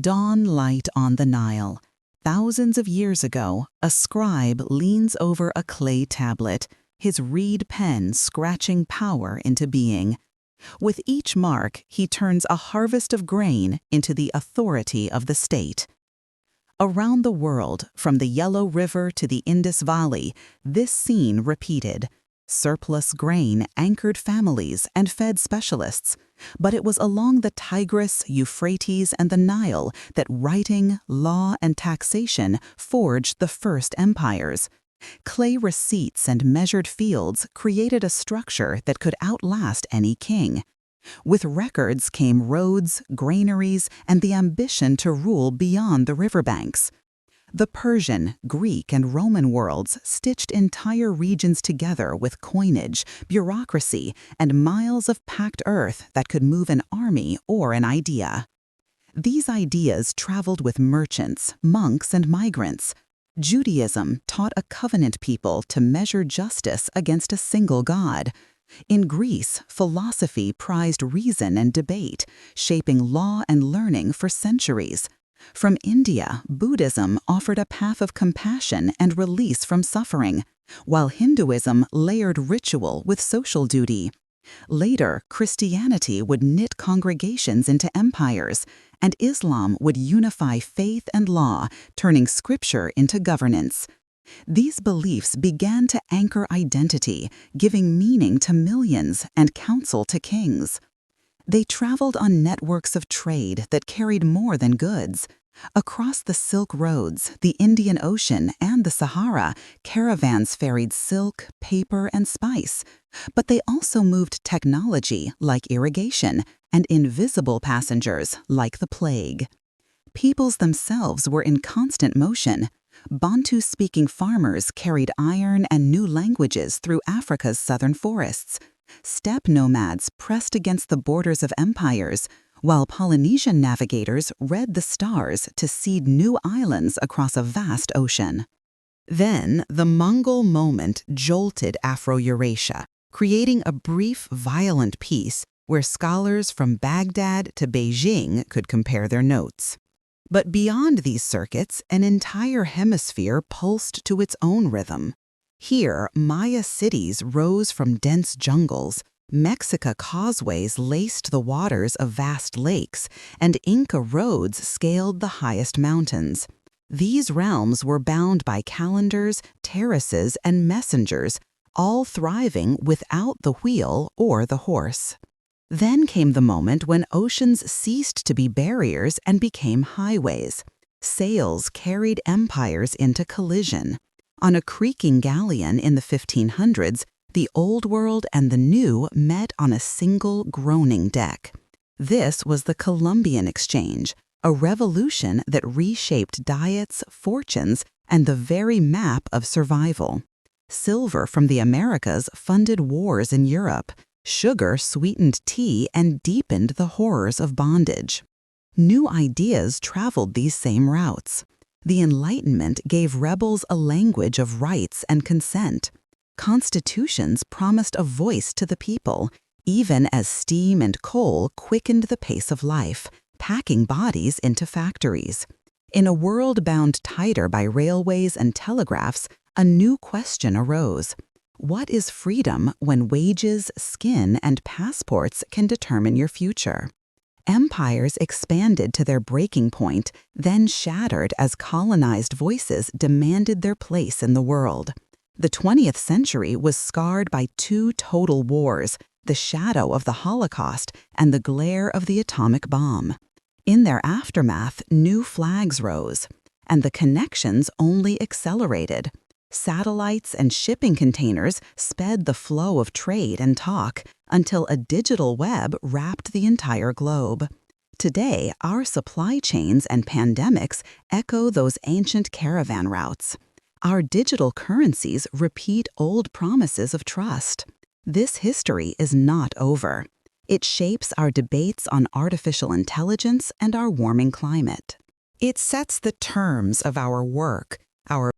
Dawn light on the Nile. Thousands of years ago, a scribe leans over a clay tablet, his reed pen scratching power into being. With each mark, he turns a harvest of grain into the authority of the state. Around the world, from the Yellow River to the Indus Valley, this scene repeated. Surplus grain anchored families and fed specialists, but it was along the Tigris, Euphrates, and the Nile that writing, law, and taxation forged the first empires. Clay receipts and measured fields created a structure that could outlast any king. With records came roads, granaries, and the ambition to rule beyond the riverbanks. The Persian, Greek, and Roman worlds stitched entire regions together with coinage, bureaucracy, and miles of packed earth that could move an army or an idea. These ideas traveled with merchants, monks, and migrants. Judaism taught a covenant people to measure justice against a single God. In Greece, philosophy prized reason and debate, shaping law and learning for centuries. From India, Buddhism offered a path of compassion and release from suffering, while Hinduism layered ritual with social duty. Later, Christianity would knit congregations into empires, and Islam would unify faith and law, turning scripture into governance. These beliefs began to anchor identity, giving meaning to millions and counsel to kings. They traveled on networks of trade that carried more than goods. Across the Silk Roads, the Indian Ocean, and the Sahara, caravans ferried silk, paper, and spice. But they also moved technology, like irrigation, and invisible passengers, like the plague. Peoples themselves were in constant motion. Bantu-speaking farmers carried iron and new languages through Africa's southern forests. Steppe nomads pressed against the borders of empires, while Polynesian navigators read the stars to seed new islands across a vast ocean. Then, the Mongol moment jolted Afro-Eurasia, creating a brief, violent peace where scholars from Baghdad to Beijing could compare their notes. But beyond these circuits, an entire hemisphere pulsed to its own rhythm. Here, Maya cities rose from dense jungles, Mexica causeways laced the waters of vast lakes, and Inca roads scaled the highest mountains. These realms were bound by calendars, terraces, and messengers, all thriving without the wheel or the horse. Then came the moment when oceans ceased to be barriers and became highways. Sails carried empires into collision. On a creaking galleon in the 1500s, the Old World and the New met on a single groaning deck. This was the Columbian Exchange, a revolution that reshaped diets, fortunes, and the very map of survival. Silver from the Americas funded wars in Europe. Sugar sweetened tea and deepened the horrors of bondage. New ideas traveled these same routes. The Enlightenment gave rebels a language of rights and consent. Constitutions promised a voice to the people, even as steam and coal quickened the pace of life, packing bodies into factories. In a world bound tighter by railways and telegraphs, a new question arose. What is freedom when wages, skin, and passports can determine your future? Empires expanded to their breaking point, then shattered as colonized voices demanded their place in the world. The 20th century was scarred by two total wars, the shadow of the Holocaust and the glare of the atomic bomb. In their aftermath, new flags rose, and the connections only accelerated. Satellites and shipping containers sped the flow of trade and talk until a digital web wrapped the entire globe. Today, our supply chains and pandemics echo those ancient caravan routes. Our digital currencies repeat old promises of trust. This history is not over. It shapes our debates on artificial intelligence and our warming climate. It sets the terms of our work, our